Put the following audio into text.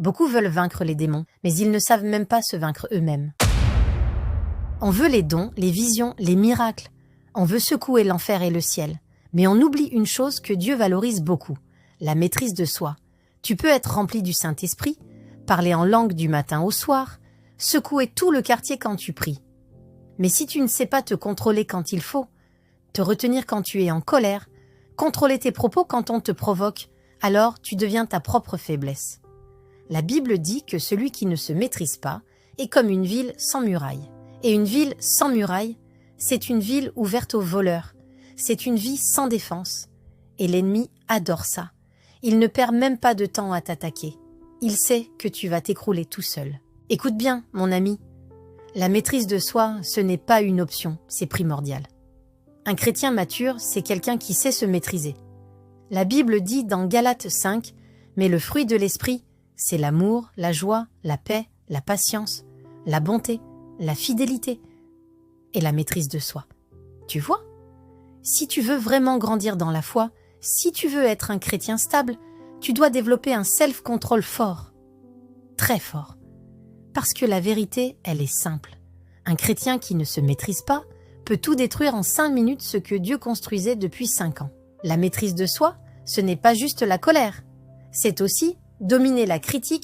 Beaucoup veulent vaincre les démons, mais ils ne savent même pas se vaincre eux-mêmes. On veut les dons, les visions, les miracles. On veut secouer l'enfer et le ciel. Mais on oublie une chose que Dieu valorise beaucoup, la maîtrise de soi. Tu peux être rempli du Saint-Esprit, parler en langue du matin au soir, secouer tout le quartier quand tu pries. Mais si tu ne sais pas te contrôler quand il faut, te retenir quand tu es en colère, contrôler tes propos quand on te provoque, alors tu deviens ta propre faiblesse. La Bible dit que celui qui ne se maîtrise pas est comme une ville sans muraille. Et une ville sans muraille, c'est une ville ouverte aux voleurs. C'est une vie sans défense. Et l'ennemi adore ça. Il ne perd même pas de temps à t'attaquer. Il sait que tu vas t'écrouler tout seul. Écoute bien, mon ami. La maîtrise de soi, ce n'est pas une option, c'est primordial. Un chrétien mature, c'est quelqu'un qui sait se maîtriser. La Bible dit dans Galates 5, « Mais le fruit de l'esprit, c'est l'amour, la joie, la paix, la patience, la bonté, la fidélité et la maîtrise de soi. » Tu vois? Si tu veux vraiment grandir dans la foi, si tu veux être un chrétien stable, tu dois développer un self-control fort, très fort. Parce que la vérité, elle est simple. Un chrétien qui ne se maîtrise pas peut tout détruire en 5 minutes ce que Dieu construisait depuis 5 ans. La maîtrise de soi, ce n'est pas juste la colère. C'est aussi dominer la critique